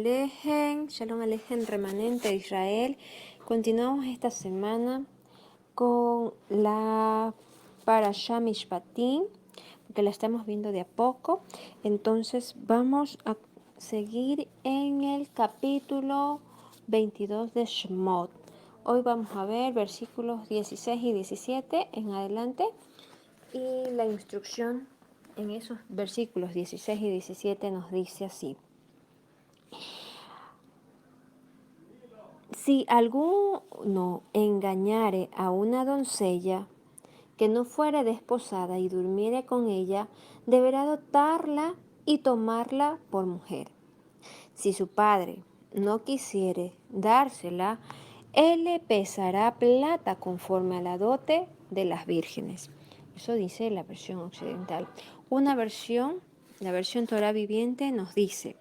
Shalom Alejem, remanente de Israel. Continuamos esta semana con la Parashá Mishpatim, porque la estamos viendo de a poco. Entonces vamos a seguir en el capítulo 22 de Shemot. Hoy vamos a ver versículos 16 y 17 en adelante y la instrucción en esos versículos 16 y 17 nos dice así. Si alguno engañare a una doncella que no fuere desposada y durmiere con ella, deberá dotarla y tomarla por mujer. Si su padre no quisiere dársela, él le pesará plata conforme a la dote de las vírgenes. Eso dice la versión occidental. Una versión, la versión Torah viviente, nos dice: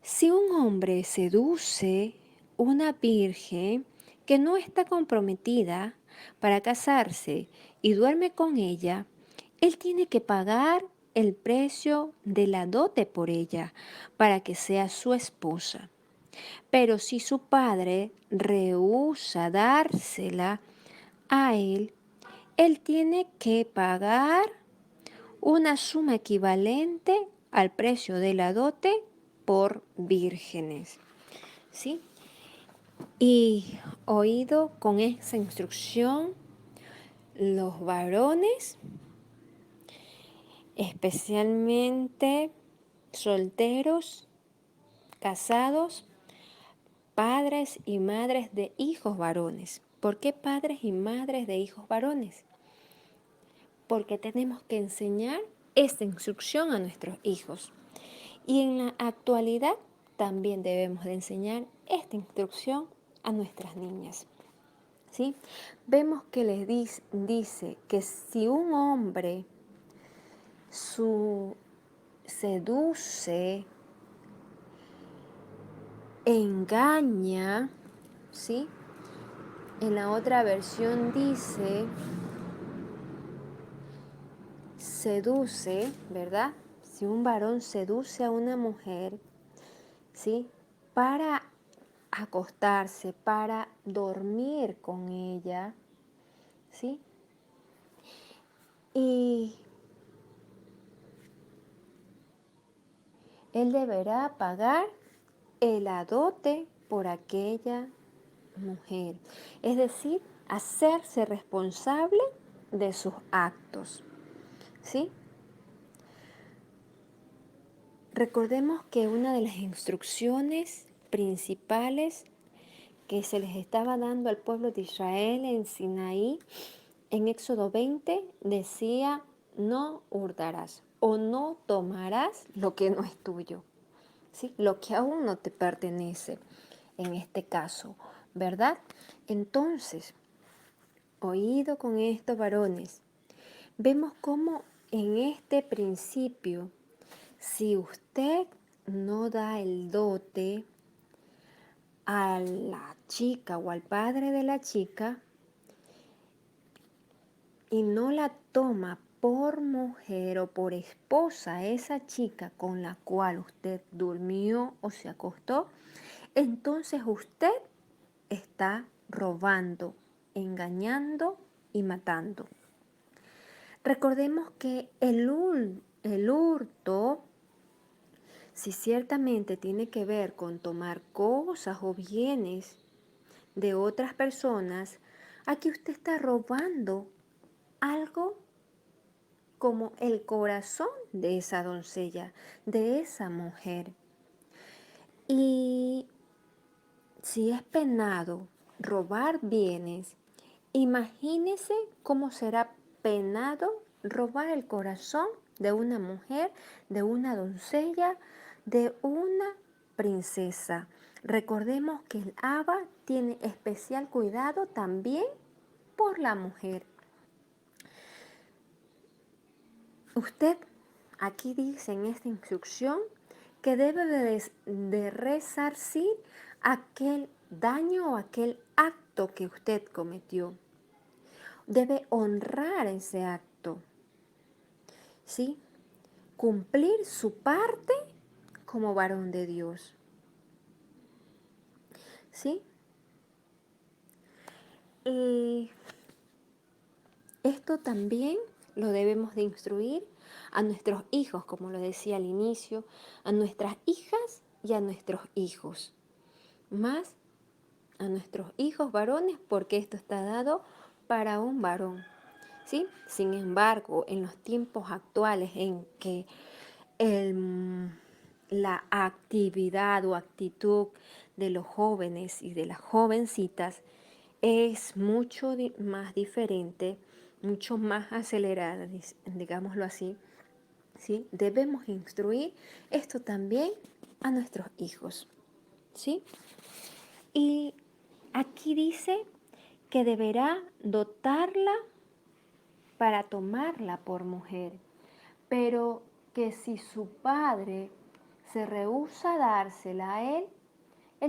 si un hombre seduce una virgen que no está comprometida para casarse y duerme con ella, él tiene que pagar el precio de la dote por ella para que sea su esposa. Pero si su padre rehúsa dársela a él, él tiene que pagar una suma equivalente al precio de la dote por vírgenes. ¿Sí? Y oído con esa instrucción, los varones, especialmente solteros, casados, padres y madres de hijos varones. ¿Por qué padres y madres de hijos varones? Porque tenemos que enseñar esta instrucción a nuestros hijos. Y en la actualidad también debemos de enseñar esta instrucción a nuestras niñas. ¿Sí? Vemos que les dice que si un hombre seduce, engaña, ¿sí? En la otra versión dice seduce, ¿verdad? Si un varón seduce a una mujer, ¿sí? Para acostarse, para dormir con ella, ¿sí? Y él deberá pagar el dote por aquella mujer, es decir, hacerse responsable de sus actos, ¿sí? Recordemos que una de las instrucciones principales que se les estaba dando al pueblo de Israel en Sinaí, en Éxodo 20, decía: no hurtarás o no tomarás lo que no es tuyo, ¿sí? Lo que aún no te pertenece, en este caso, ¿verdad? Entonces, oído con estos varones, vemos cómo en este principio, si usted no da el dote a la chica o al padre de la chica y no la toma por mujer o por esposa a esa chica con la cual usted durmió o se acostó, entonces usted está robando, engañando y matando. Recordemos que el hurto, si ciertamente tiene que ver con tomar cosas o bienes de otras personas, aquí usted está robando algo como el corazón de esa doncella, de esa mujer. Y si es penado robar bienes, imagínese cómo será penado robar el corazón de una mujer, de una doncella, de una princesa. Recordemos que el Abba tiene especial cuidado también por la mujer. Usted aquí dice en esta instrucción que debe de resarcir aquel daño o aquel acto que usted cometió. Debe honrar ese acto, ¿sí? Cumplir su parte como varón de Dios. ¿Sí? Y esto también lo debemos de instruir a nuestros hijos, como lo decía al inicio, a nuestras hijas y a nuestros hijos. Más a nuestros hijos varones, porque esto está dado para un varón. ¿Sí? Sin embargo, en los tiempos actuales en que la actividad o actitud de los jóvenes y de las jovencitas es mucho más diferente, mucho más acelerada, digámoslo así, ¿sí? Debemos instruir esto también a nuestros hijos, ¿sí? Y aquí dice que deberá dotarla para tomarla por mujer, pero que si su padre se rehúsa a dársela a él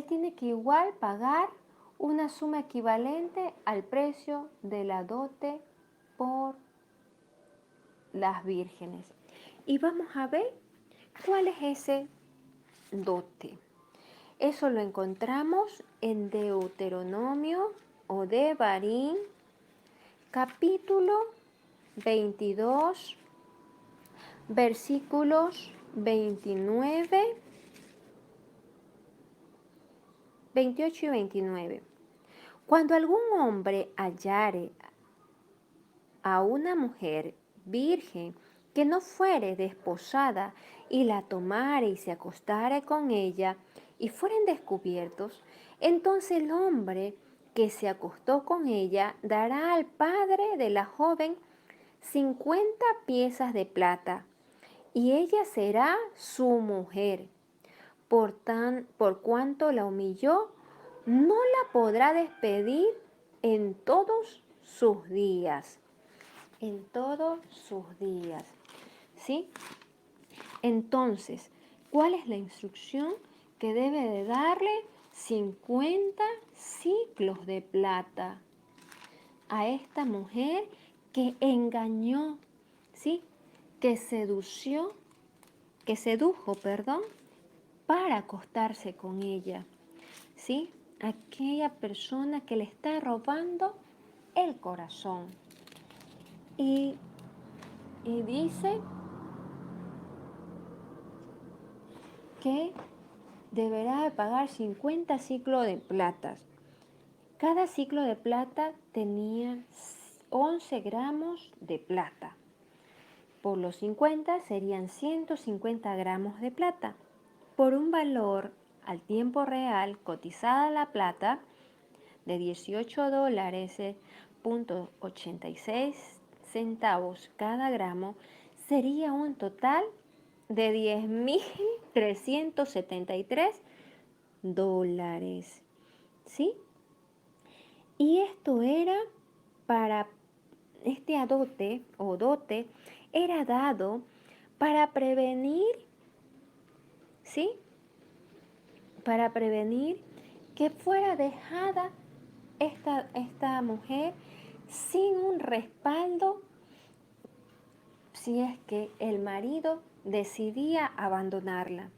tiene que igual pagar una suma equivalente al precio de la dote por las vírgenes. Y vamos a ver cuál es ese dote. Eso lo encontramos en Deuteronomio o Devarim, capítulo 22, versículos 29, 28 y 29. Cuando algún hombre hallare a una mujer virgen que no fuere desposada y la tomare y se acostare con ella y fueren descubiertos, entonces el hombre que se acostó con ella dará al padre de la joven 50 piezas de plata y ella será su mujer. Por cuanto la humilló, no la podrá despedir en todos sus días. En todos sus días. ¿Sí? Entonces, ¿cuál es la instrucción que debe de darle? 50 ciclos de plata a esta mujer que engañó, ¿sí? Que sedujo, perdón, para acostarse con ella, ¿sí? Aquella persona que le está robando el corazón. Y dice que deberá de pagar 50 ciclos de plata. Cada ciclo de plata tenía 11 gramos de plata. Por los 50 serían 150 gramos de plata. Por un valor al tiempo real cotizada la plata de $18.86 cada gramo, sería un total de $10.373. ¿Sí? Y esto era para este adote o dote era dado para prevenir, ¿sí? Para prevenir que fuera dejada esta mujer sin un respaldo si es que el marido decidía abandonarla.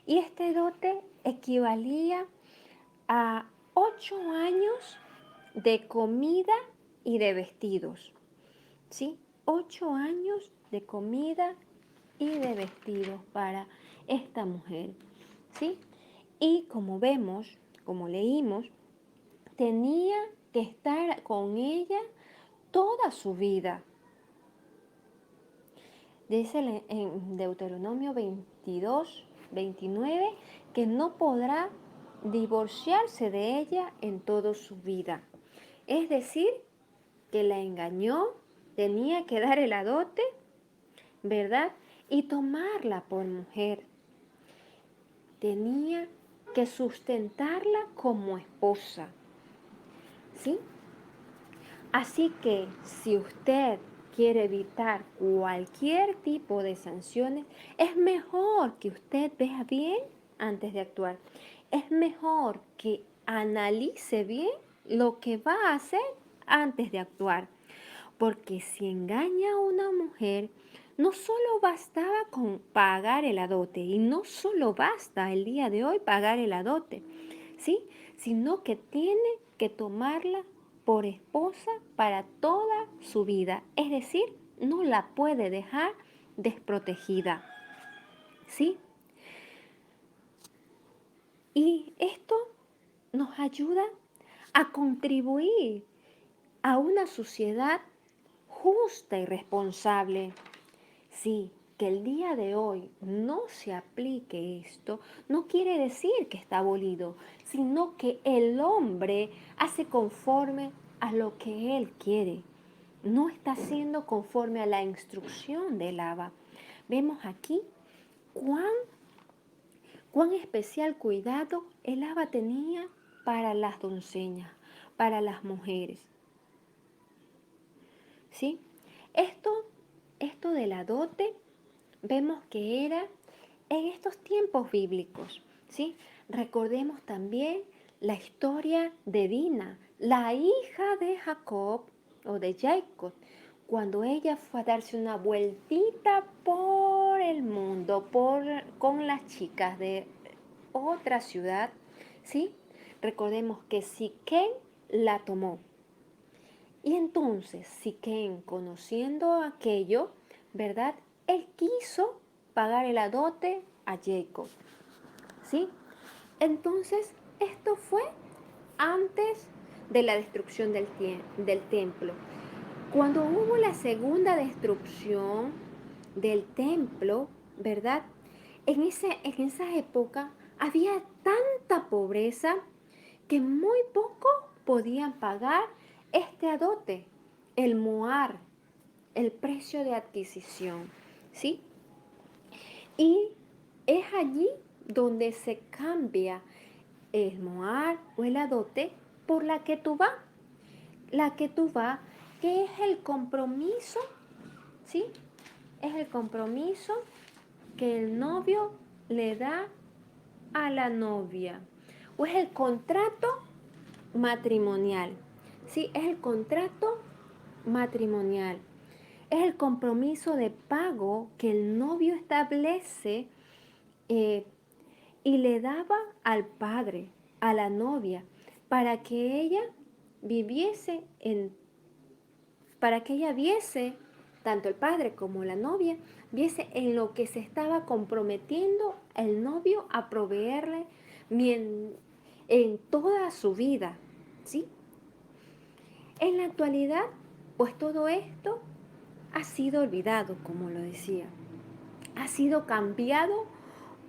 Y este dote equivalía a 8 años de comida y de vestidos. ¿Sí? 8 años de comida y de vestidos para esta mujer. ¿Sí? Y como vemos, como leímos, tenía que estar con ella toda su vida. Dice en Deuteronomio 22, 29, que no podrá divorciarse de ella en toda su vida. Es decir, que la engañó, tenía que dar el dote, ¿verdad? Y tomarla por mujer. Tenía que sustentarla como esposa. ¿Sí? Así que si usted quiere evitar cualquier tipo de sanciones, es mejor que usted vea bien antes de actuar. Es mejor que analice bien lo que va a hacer antes de actuar. Porque si engaña a una mujer, No solo bastaba con pagar el adote, y no solo basta el día de hoy pagar el adote, ¿sí? Sino que tiene que tomarla por esposa para toda su vida. Es decir, no la puede dejar desprotegida, ¿sí? Y esto nos ayuda a contribuir a una sociedad justa y responsable. Sí, que el día de hoy no se aplique esto, no quiere decir que está abolido, sino que el hombre hace conforme a lo que él quiere. No está haciendo conforme a la instrucción del Abba. Vemos aquí cuán, cuán especial cuidado el Abba tenía para las doncellas, para las mujeres. ¿Sí? Esto, esto de la dote vemos que era en estos tiempos bíblicos, ¿sí? Recordemos también la historia de Dina, la hija de Jacob o de Jacob, cuando ella fue a darse una vueltita por el mundo, con las chicas de otra ciudad, ¿sí? Recordemos que Siquén la tomó. Y entonces Siquén, conociendo aquello, ¿verdad? Él quiso pagar el adote a Jacob, ¿sí? Entonces, esto fue antes de la destrucción del templo. Cuando hubo la segunda destrucción del templo, ¿verdad? En esa época había tanta pobreza que muy poco podían pagar este adote, el moar, el precio de adquisición, ¿sí? Y es allí donde se cambia el moar o el adote por la ketubá. La ketubá, que es el compromiso, ¿sí? Es el compromiso que el novio le da a la novia. O es el contrato matrimonial. Sí, es el contrato matrimonial. Es el compromiso de pago que el novio establece eh, y le daba al padre, a la novia, para que ella viviese en, para que ella viese, tanto el padre como la novia, viese en lo que se estaba comprometiendo el novio a proveerle en toda su vida, ¿sí? En la actualidad, pues todo esto ha sido olvidado, como lo decía, ha sido cambiado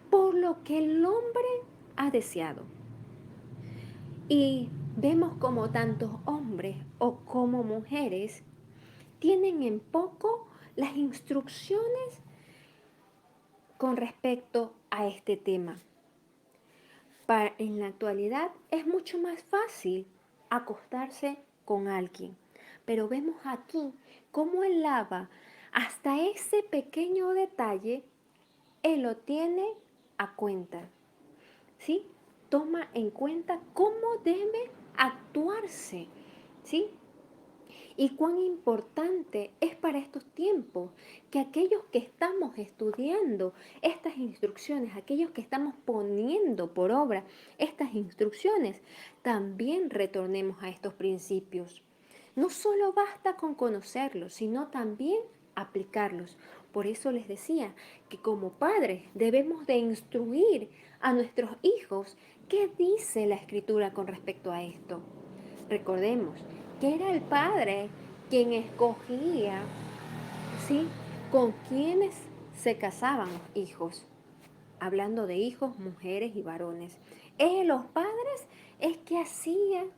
por lo que el hombre ha deseado. Y vemos como tantos hombres o como mujeres tienen en poco las instrucciones con respecto a este tema. En la actualidad es mucho más fácil acostarse con alguien, pero vemos aquí cómo él lava hasta ese pequeño detalle, él lo tiene a cuenta, ¿sí? Toma en cuenta cómo debe actuarse, ¿sí? Y cuán importante es para estos tiempos que aquellos que estamos estudiando estas instrucciones, aquellos que estamos poniendo por obra estas instrucciones, también retornemos a estos principios. No solo basta con conocerlos, sino también aplicarlos. Por eso les decía que como padres debemos de instruir a nuestros hijos qué dice la escritura con respecto a esto. Recordemos que era el padre quien escogía, ¿sí?, con quienes se casaban los hijos. Hablando de hijos, mujeres y varones. Los padres es que hacían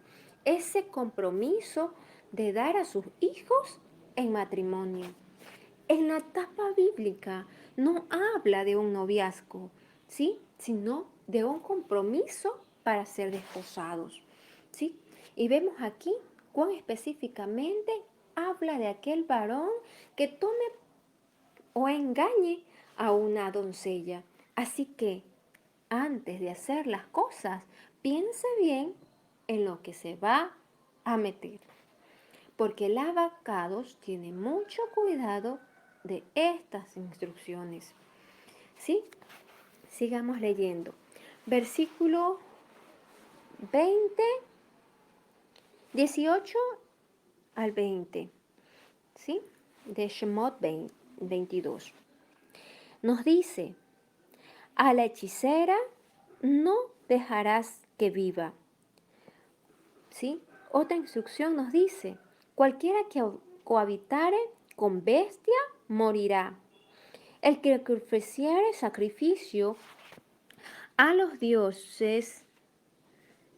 ese compromiso de dar a sus hijos en matrimonio. En la etapa bíblica no habla de un noviazgo, ¿sí?, sino de un compromiso para ser desposados, ¿sí? Y vemos aquí cuán específicamente habla de aquel varón que tome o engañe a una doncella. Así que antes de hacer las cosas, piense bien en lo que se va a meter. Porque el abacados tiene mucho cuidado de estas instrucciones. ¿Sí? Sigamos leyendo. Versículo 20, 18 al 20. ¿Sí? De Shemot 22. Nos dice, a la hechicera no dejarás que viva. ¿Sí? Otra instrucción nos dice, cualquiera que cohabitare con bestia morirá. El que ofreciere sacrificio a los dioses,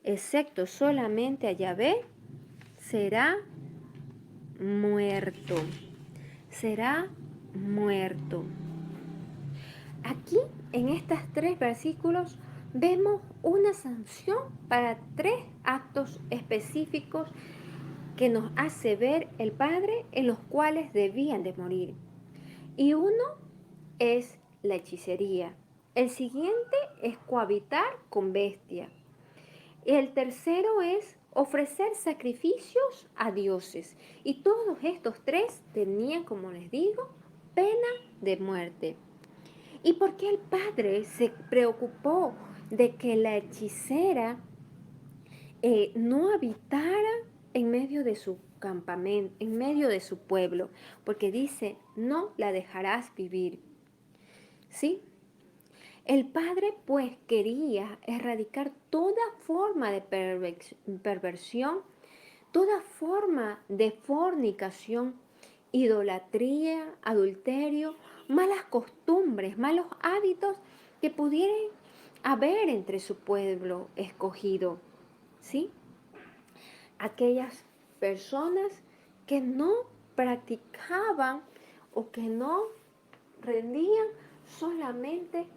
excepto solamente a Yahvé, será muerto. Será muerto. Aquí, en estos 3 versículos, vemos una sanción para 3 actos específicos que nos hace ver el Padre en los cuales debían de morir. Y uno es la hechicería. El siguiente es cohabitar con bestia. Y el tercero es ofrecer sacrificios a dioses. Y todos estos 3 tenían, como les digo, pena de muerte. ¿Y por qué el padre se preocupó de que la hechicera no habitara en medio de su campamento, en medio de su pueblo? Porque dice, no la dejarás vivir. ¿Sí? El padre pues quería erradicar toda forma de perversión, toda forma de fornicación, idolatría, adulterio, malas costumbres, malos hábitos que pudieran haber entre su pueblo escogido. ¿Sí? Aquellas personas que no practicaban o que no rendían solamente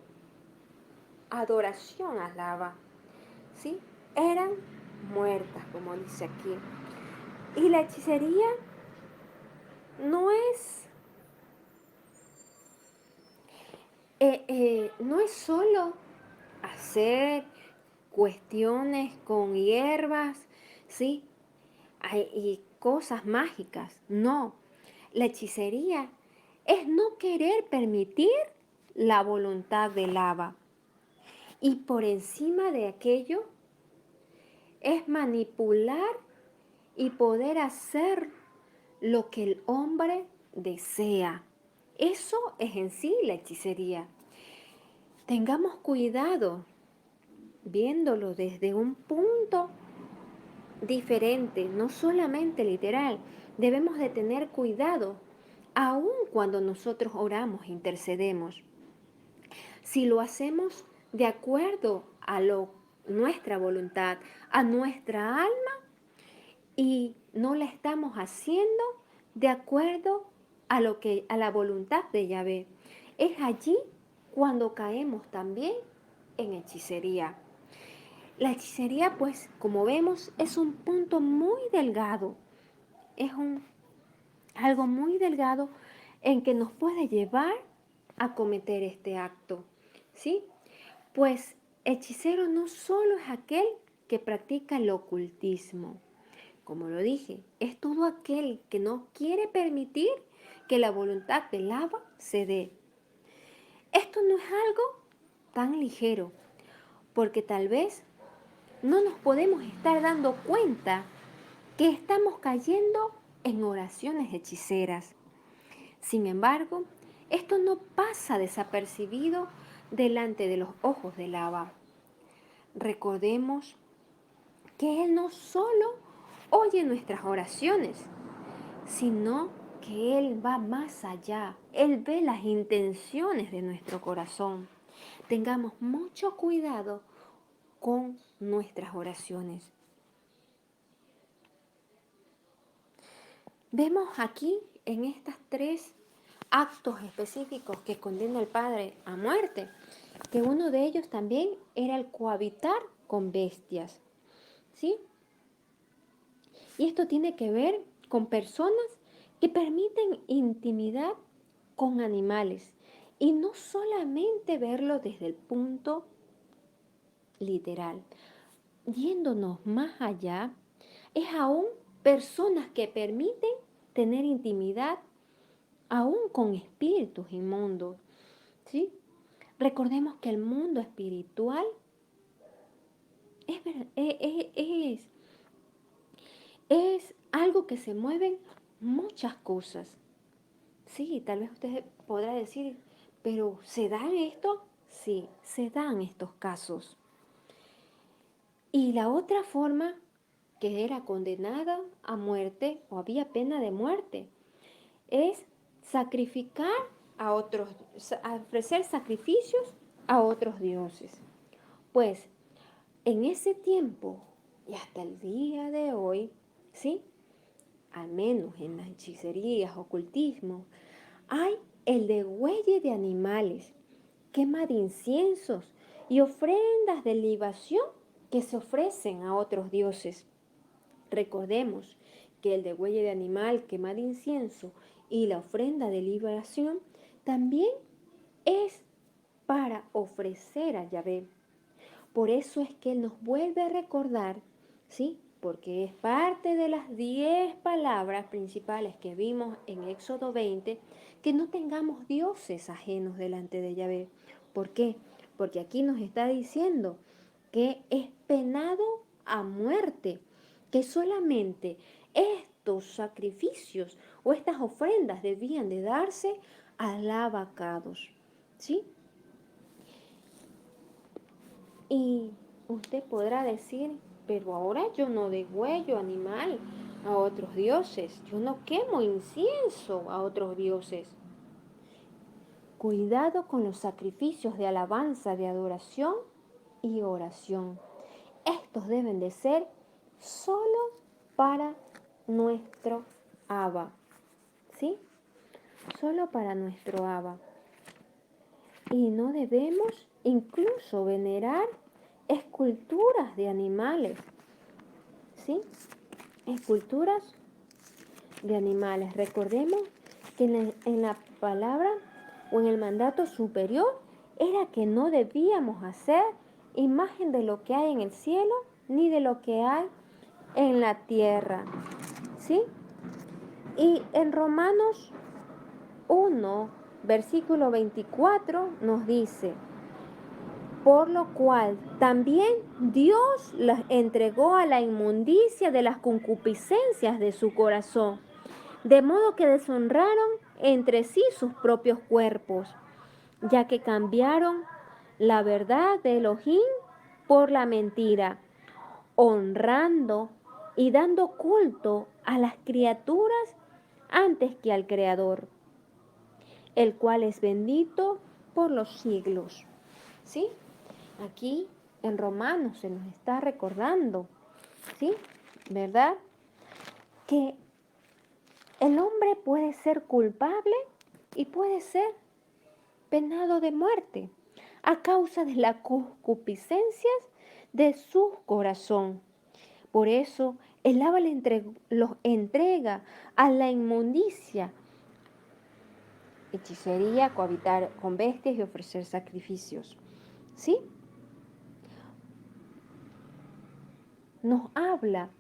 adoración a Lava, ¿sí? Eran muertas, como dice aquí. Y la hechicería no no es solo hacer cuestiones con hierbas, ¿sí? Y cosas mágicas. No, la hechicería es no querer permitir la voluntad de Lava. Y por encima de aquello es manipular y poder hacer lo que el hombre desea. Eso es en sí la hechicería. Tengamos cuidado viéndolo desde un punto diferente, no solamente literal. Debemos de tener cuidado aun cuando nosotros oramos e intercedemos. Si lo hacemos de acuerdo a nuestra voluntad, a nuestra alma, y no la estamos haciendo de acuerdo a la voluntad de Yahvé. Es allí cuando caemos también en hechicería. La hechicería, pues, como vemos, es un punto muy delgado. Es algo muy delgado en que nos puede llevar a cometer este acto. ¿Sí? Pues hechicero no solo es aquel que practica el ocultismo. Como lo dije, es todo aquel que no quiere permitir que la voluntad del Lava se dé. Esto no es algo tan ligero, porque tal vez no nos podemos estar dando cuenta que estamos cayendo en oraciones hechiceras. Sin embargo, esto no pasa desapercibido delante de los ojos del Lava. Recordemos que Él no solo oye nuestras oraciones, sino que Él va más allá. Él ve las intenciones de nuestro corazón. Tengamos mucho cuidado con nuestras oraciones. Vemos aquí en estos 3 actos específicos que condena el Padre a muerte, que uno de ellos también era el cohabitar con bestias. ¿Sí? Y esto tiene que ver con personas que permiten intimidad con animales y no solamente verlo desde el punto literal. Yéndonos más allá, es aún personas que permiten tener intimidad aún con espíritus inmundos, ¿sí? Recordemos que el mundo espiritual es algo que se mueven muchas cosas. Sí, tal vez usted podrá decir, pero ¿se dan esto? Sí, se dan estos casos. Y la otra forma, que era condenada a muerte o había pena de muerte, es sacrificar a otros, ofrecer sacrificios a otros dioses. Pues en ese tiempo y hasta el día de hoy, ¿sí? Al menos en las hechicerías, ocultismo, hay el degüelle de animales, quema de inciensos y ofrendas de libación que se ofrecen a otros dioses. Recordemos que el degüelle de animal, quema de incienso y la ofrenda de libación también es para ofrecer a Yahvé. Por eso es que Él nos vuelve a recordar, ¿sí? Porque es parte de las 10 palabras principales que vimos en Éxodo 20, que no tengamos dioses ajenos delante de Yahvé. ¿Por qué? Porque aquí nos está diciendo que es penado a muerte, que solamente estos sacrificios o estas ofrendas debían de darse al abacados, ¿sí? Y usted podrá decir, pero ahora yo no degüello animal a otros dioses, yo no quemo incienso a otros dioses. Cuidado con los sacrificios de alabanza, de adoración y oración. Estos deben de ser solo para nuestro Abba, ¿sí? Solo para nuestro Abba. Y no debemos incluso venerar esculturas de animales, ¿sí? Esculturas de animales. Recordemos que en la palabra o en el mandato superior era que no debíamos hacer imagen de lo que hay en el cielo ni de lo que hay en la tierra, ¿sí? Y en Romanos 1, versículo 24 nos dice: por lo cual también Dios las entregó a la inmundicia de las concupiscencias de su corazón, de modo que deshonraron entre sí sus propios cuerpos, ya que cambiaron la verdad de Elohim por la mentira, honrando y dando culto a las criaturas antes que al Creador, el cual es bendito por los siglos. ¿Sí? Aquí en Romanos se nos está recordando, ¿sí? ¿Verdad? Que el hombre puede ser culpable y puede ser penado de muerte a causa de las concupiscencias de su corazón. Por eso el Abba los entrega a la inmundicia, hechicería, cohabitar con bestias y ofrecer sacrificios. ¿Sí? Nos habla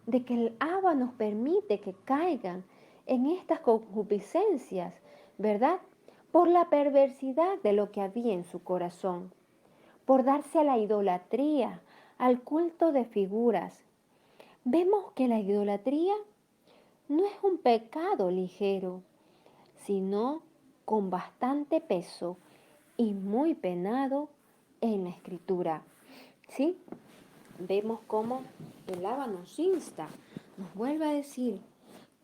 de que el Abba nos permite que caigan en estas concupiscencias, ¿verdad? Por la perversidad de lo que había en su corazón, por darse a la idolatría, al culto de figuras. Vemos que la idolatría no es un pecado ligero, sino con bastante peso y muy penado en la Escritura. ¿Sí? Vemos cómo el Abba nos insta, nos vuelve a decir,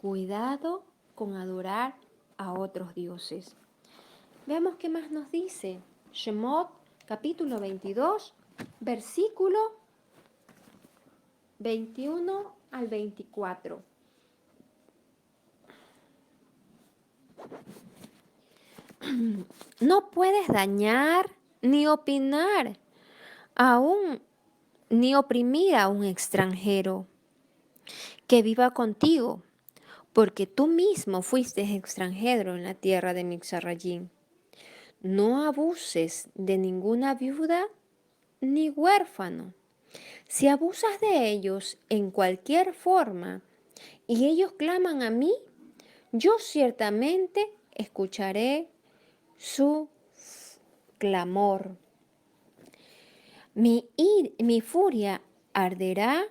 cuidado con adorar a otros dioses. Veamos qué más nos dice. Shemot, capítulo 22, versículo 21 al 24. No puedes dañar ni opinar ni oprimir a un extranjero que viva contigo, porque tú mismo fuiste extranjero en la tierra de Mixarrayim. No abuses de ninguna viuda ni huérfano. Si abusas de ellos en cualquier forma y ellos claman a mí, yo ciertamente escucharé su clamor. Mi furia arderá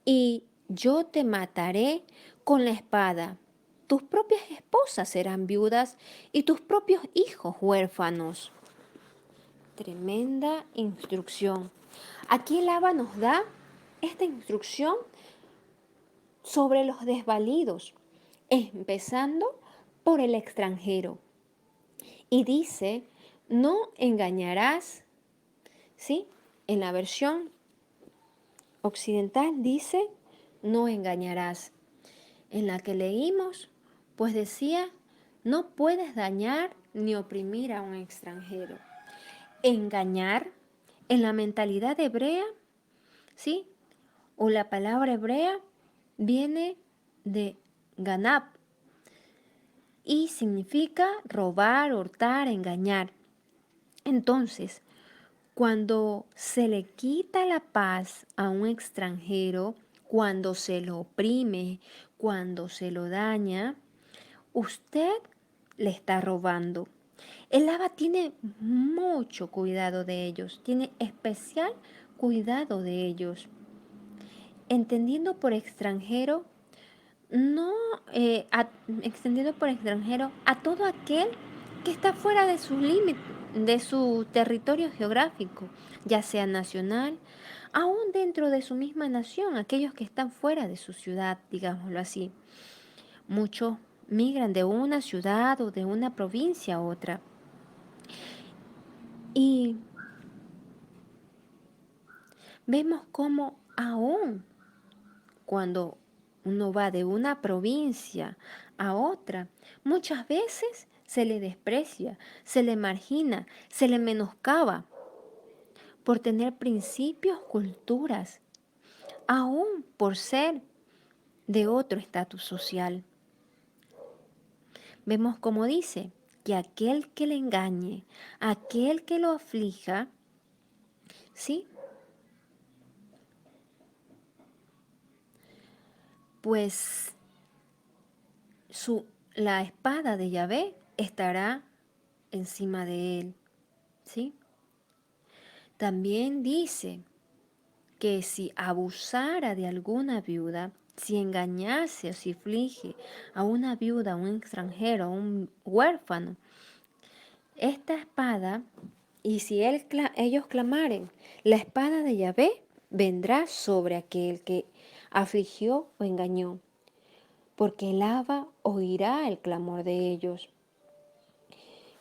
y yo te mataré con la espada. Tus propias esposas serán viudas y tus propios hijos huérfanos. Tremenda instrucción. Aquí el Abba nos da esta instrucción sobre los desvalidos, empezando por el extranjero. Y dice, no engañarás, ¿sí? En la versión occidental dice, no engañarás. En la que leímos, pues decía, no puedes dañar ni oprimir a un extranjero. Engañar, en la mentalidad hebrea, ¿sí? O la palabra hebrea viene de ganab y significa robar, hurtar, engañar. Entonces, cuando se le quita la paz a un extranjero, cuando se lo oprime, cuando se lo daña, usted le está robando. El Abba tiene mucho cuidado de ellos, tiene especial cuidado de ellos. Entendiendo por extranjero, no extendido por extranjero a todo aquel que está fuera de su límite, de su territorio geográfico, ya sea nacional, aún dentro de su misma nación, aquellos que están fuera de su ciudad, digámoslo así. Muchos migran de una ciudad o de una provincia a otra. Y vemos cómo aún cuando uno va de una provincia a otra, muchas veces se le desprecia, se le margina, se le menoscaba por tener principios, culturas, aún por ser de otro estatus social. Vemos como dice que aquel que le engañe, aquel que lo aflija, ¿sí? Pues la espada de Yahvé estará encima de él, ¿sí? También dice que si abusara de alguna viuda, si engañase o si aflige a una viuda, a un extranjero, a un huérfano, esta espada, y si ellos clamaren, la espada de Yahvé vendrá sobre aquel que afligió o engañó, porque el Abba oirá el clamor de ellos.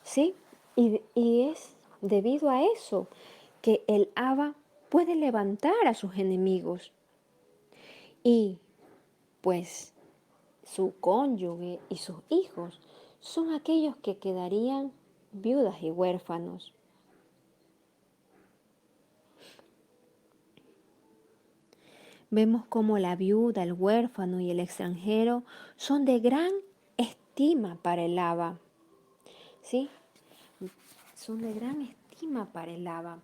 ¿Sí? Y es debido a eso que el Abba puede levantar a sus enemigos. Y pues su cónyuge y sus hijos son aquellos que quedarían viudas y huérfanos. Vemos como la viuda, el huérfano y el extranjero son de gran estima para el Abba. ¿Sí? Son de gran estima para el Abba.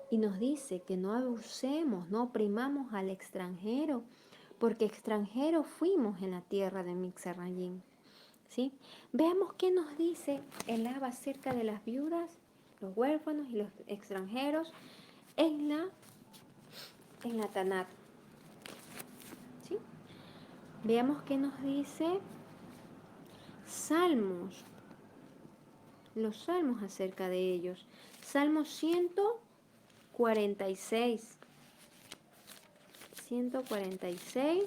Y nos dice que no abusemos, no oprimamos al extranjero, porque extranjeros fuimos en la tierra de Mixarrayim. ¿Sí? Veamos qué nos dice el Abba acerca de las viudas, los huérfanos y los extranjeros en la Tanat. ¿Sí? Veamos qué nos dice Salmos, los salmos acerca de ellos. Salmo 146. 146.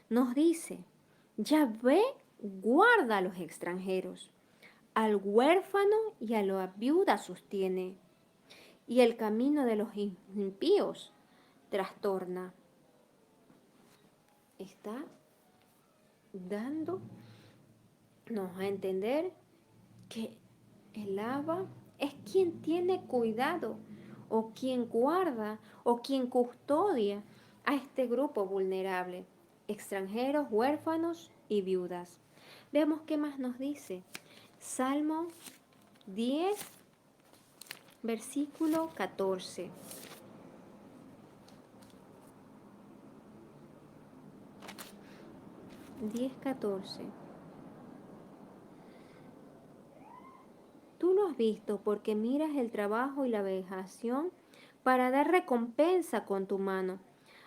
Nos dice, Yahvé guarda a los extranjeros, al huérfano y a la viuda sostiene, y el camino de los impíos trastorna. Está dándonos a entender que el Abba es quien tiene cuidado o quien guarda o quien custodia a este grupo vulnerable, extranjeros, huérfanos y viudas. Veamos qué más nos dice. Salmo 10, Versículo 14. Diez 14. Tú lo has visto porque miras el trabajo y la vejación para dar recompensa con tu mano.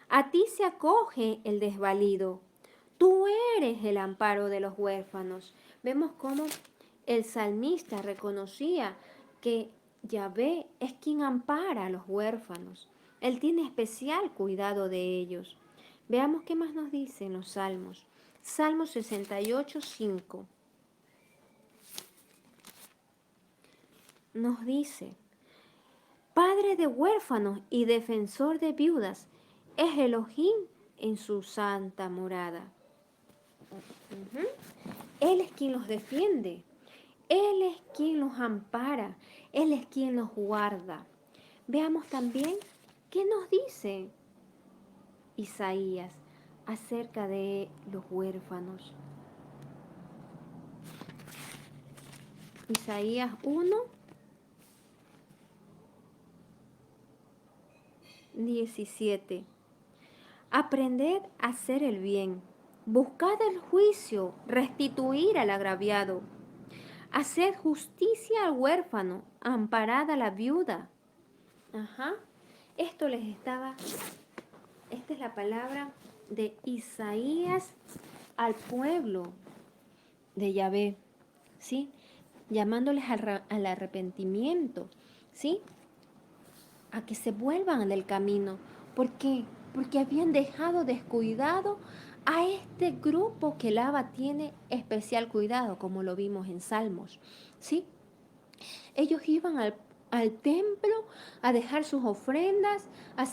A ti se acoge el desvalido. Tú eres el amparo de los huérfanos. Vemos cómo el salmista reconocía que Yahvé es quien ampara a los huérfanos. Él tiene especial cuidado de ellos. Veamos qué más nos dicen los salmos. Salmo 68, 5. Nos dice: Padre de huérfanos y defensor de viudas, es Elohim en su santa morada. Ujú. Él es quien los defiende, Él es quien los ampara, Él es quien los guarda. Veamos también qué nos dice Isaías acerca de los huérfanos. Isaías 1, 17. Aprended a hacer el bien, buscad el juicio, restituir al agraviado, haced justicia al huérfano, amparad a la viuda. Ajá. Esto les estaba, esta es la palabra de Isaías al pueblo de Yahvé, ¿sí? Llamándoles al arrepentimiento, ¿sí? A que se vuelvan del camino. ¿Por qué? Porque habían dejado descuidado a este grupo que el Abba tiene especial cuidado, como lo vimos en Salmos, ¿sí? Ellos iban al templo a dejar sus ofrendas, a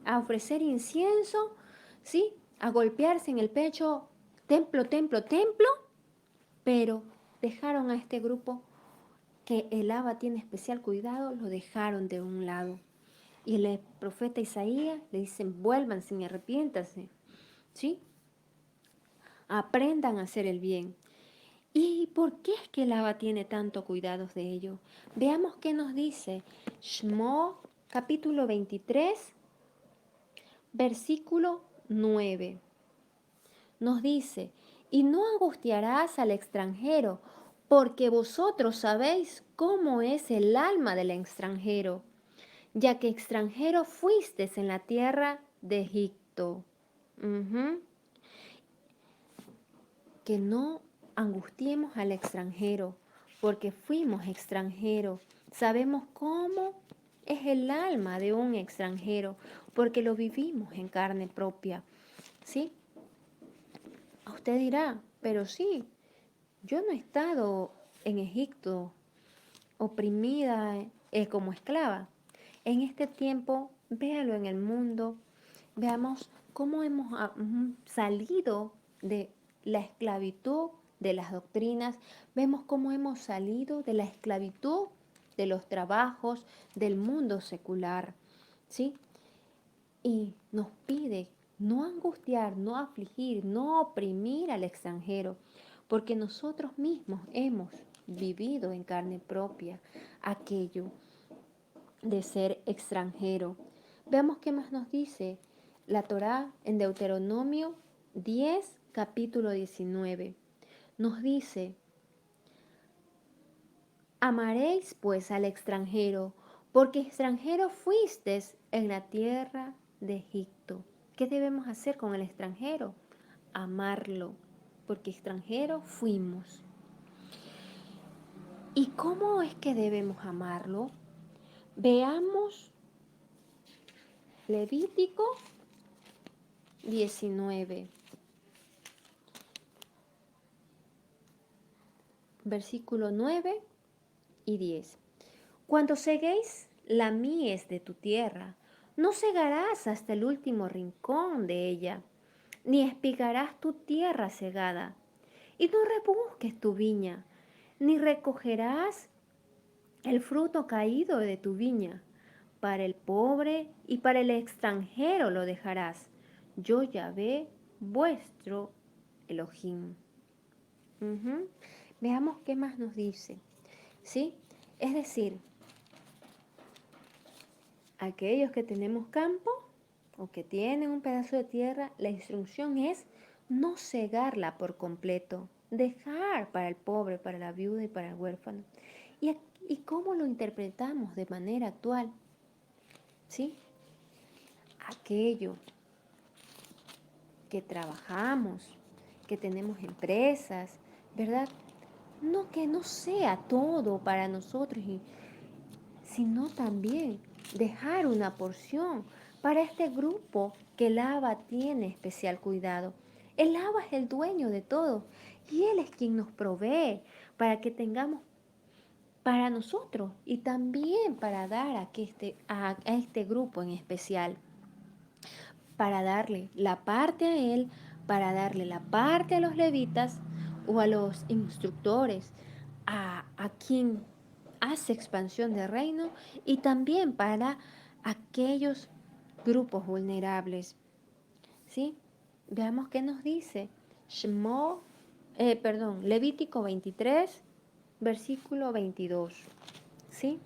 a ofrecer incienso, ¿sí? A golpearse en el pecho, templo, templo, templo, pero dejaron a este grupo que el Abba tiene especial cuidado, lo dejaron de un lado. Y el profeta Isaías le dicen: vuélvanse y arrepiéntanse, ¿sí? Aprendan a hacer el bien. ¿Y por qué es que el Abba tiene tanto cuidado de ello? Veamos qué nos dice Shmo, capítulo 23, versículo 9. Nos dice: y no angustiarás al extranjero, porque vosotros sabéis cómo es el alma del extranjero, ya que extranjero fuisteis en la tierra de Egipto. Ujú. Que no angustiemos al extranjero, porque fuimos extranjeros. Sabemos cómo es el alma de un extranjero, porque lo vivimos en carne propia. ¿Sí? Usted dirá: pero sí, yo no he estado en Egipto oprimida como esclava. En este tiempo, véalo en el mundo, veamos cómo hemos salido de la esclavitud de las doctrinas, vemos cómo hemos salido de la esclavitud de los trabajos del mundo secular, ¿sí? Y nos pide no angustiar, no afligir, no oprimir al extranjero, porque nosotros mismos hemos vivido en carne propia aquello de ser extranjero. Veamos qué más nos dice la Torá en Deuteronomio 10, capítulo 19. Nos dice: amaréis pues al extranjero, porque extranjero fuisteis en la tierra de Egipto. ¿Qué debemos hacer con el extranjero? Amarlo, porque extranjero fuimos. ¿Y cómo es que debemos amarlo? Veamos Levítico 19, versículo 9 y 10. Cuando seguéis la mies de tu tierra, no segarás hasta el último rincón de ella, ni espigarás tu tierra segada, y no rebusques tu viña, ni recogerás el fruto caído de tu viña. Para el pobre y para el extranjero lo dejarás. Yo Yahvé, vuestro Elohim. Veamos qué más nos dice. ¿Sí? Es decir, aquellos que tenemos campo o que tienen un pedazo de tierra, la instrucción es no cegarla por completo, dejar para el pobre, para la viuda y para el huérfano. ¿Y cómo lo interpretamos de manera actual? ¿Sí? Aquello que trabajamos, que tenemos empresas, ¿verdad? No que no sea todo para nosotros, sino también dejar una porción para este grupo que el Abba tiene especial cuidado. El Abba es el dueño de todo y Él es quien nos provee para que tengamos para nosotros y también para dar a este grupo en especial, para darle la parte a Él, para darle la parte a los levitas o a los instructores, a quien hace expansión de reino y también para aquellos grupos vulnerables. ¿Sí? Veamos qué nos dice. Levítico 23, versículo 22. ¿Sí?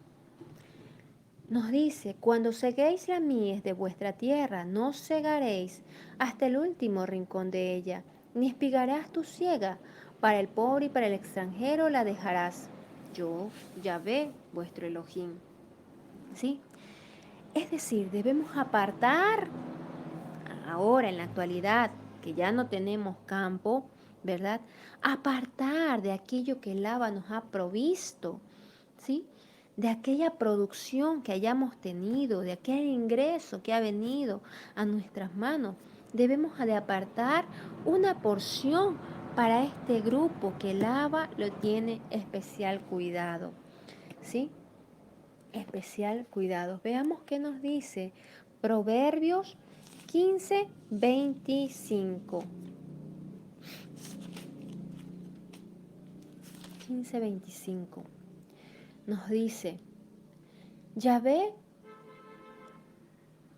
Nos dice, cuando seguéis la mies de vuestra tierra, no segaréis hasta el último rincón de ella, ni espigarás tu siega, para el pobre y para el extranjero la dejarás. Yo, Yahvé, vuestro Elohim. ¿Sí? Es decir, debemos apartar ahora en la actualidad, que ya no tenemos campo, ¿verdad? Apartar de aquello que el Abba nos ha provisto, ¿sí? De aquella producción que hayamos tenido, de aquel ingreso que ha venido a nuestras manos. Debemos de apartar una porción para este grupo que el Abba lo tiene especial cuidado, ¿sí? Especial cuidado. Veamos qué nos dice Proverbios 15:25. 15:25 nos dice, Yahvé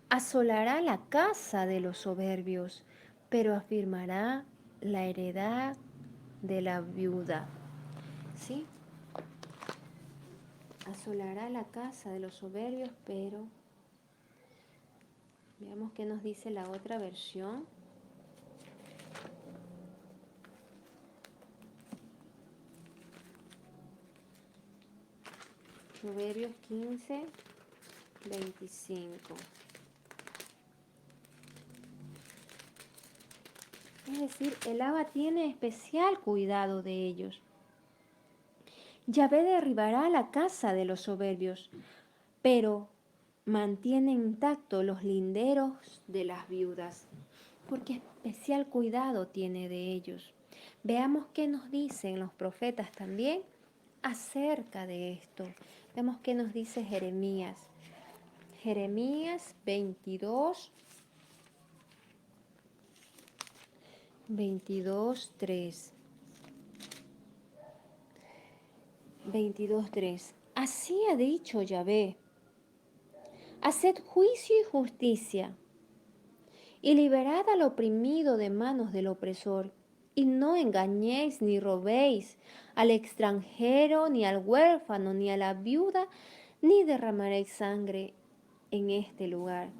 asolará la casa de los soberbios, pero afirmará la heredad de la viuda. ¿Sí? Asolará la casa de los soberbios, pero veamos qué nos dice la otra versión. Proverbios 15:25. Es decir, el Abba tiene especial cuidado de ellos. Yahvé derribará la casa de los soberbios, pero mantiene intactos los linderos de las viudas, porque especial cuidado tiene de ellos. Veamos qué nos dicen los profetas también acerca de esto. Vemos qué nos dice Jeremías. Jeremías 22, 22:3. 22:3. Así ha dicho Yahvé: haced juicio y justicia, y liberad al oprimido de manos del opresor, y no engañéis ni robéis al extranjero, ni al huérfano, ni a la viuda, ni derramaréis sangre en este lugar.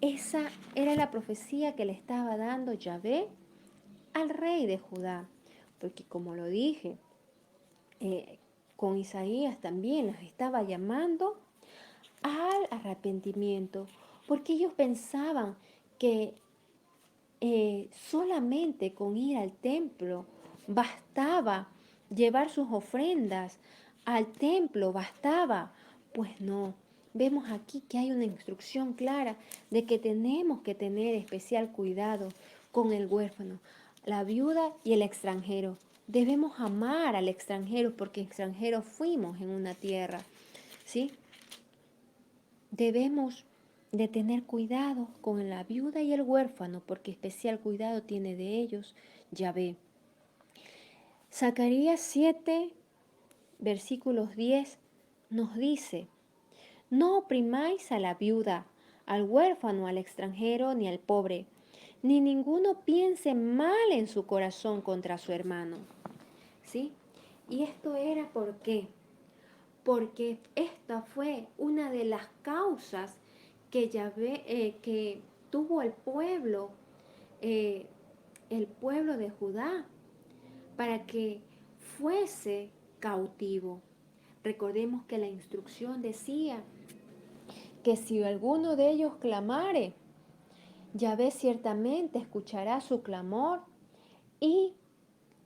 Esa era la profecía que le estaba dando Yahvé al rey de Judá, porque como lo dije, con Isaías también las estaba llamando al arrepentimiento, porque ellos pensaban que solamente con ir al templo bastaba llevar sus ofrendas, al templo bastaba. Pues no, vemos aquí que hay una instrucción clara de que tenemos que tener especial cuidado con el huérfano, la viuda y el extranjero. Debemos amar al extranjero porque extranjeros fuimos en una tierra, ¿sí? Debemos de tener cuidado con la viuda y el huérfano, porque especial cuidado tiene de ellos Yahvé. Zacarías 7, versículos 10, nos dice, no oprimáis a la viuda, al huérfano, al extranjero, ni al pobre, ni ninguno piense mal en su corazón contra su hermano. ¿Sí? Y esto era ¿por qué? porque esta fue una de las causas que que tuvo eh, el pueblo de Judá, para que fuese cautivo. Recordemos que la instrucción decía que si alguno de ellos clamare, Yahvé ciertamente escuchará su clamor y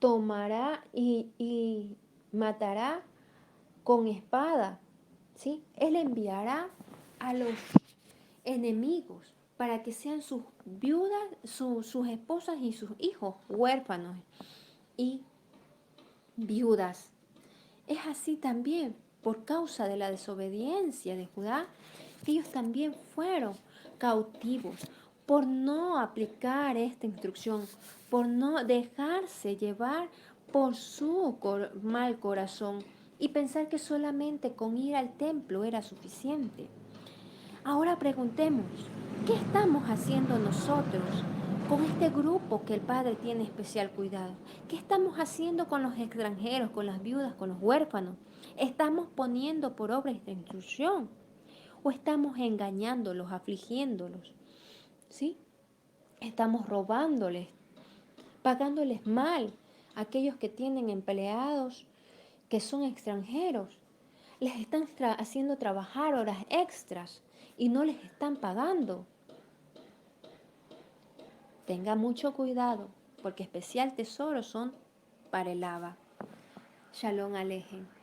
tomará y matará con espada. ¿Sí? Él enviará a los enemigos para que sean sus viudas, sus esposas y sus hijos huérfanos y viudas. Es así también por causa de la desobediencia de Judá, que ellos también fueron cautivos por no aplicar esta instrucción, por no dejarse llevar por su mal corazón y pensar que solamente con ir al templo era suficiente. Ahora preguntemos, ¿qué estamos haciendo nosotros con este grupo que el Padre tiene especial cuidado? ¿Qué estamos haciendo con los extranjeros, con las viudas, con los huérfanos? ¿Estamos poniendo por obra esta instrucción? ¿O estamos engañándolos, afligiéndolos? ¿Sí? Estamos robándoles, pagándoles mal a aquellos que tienen empleados que son extranjeros. Les están haciendo trabajar horas extras y no les están pagando. Tenga mucho cuidado, porque especial tesoro son para el Abba. Shalom Alejem.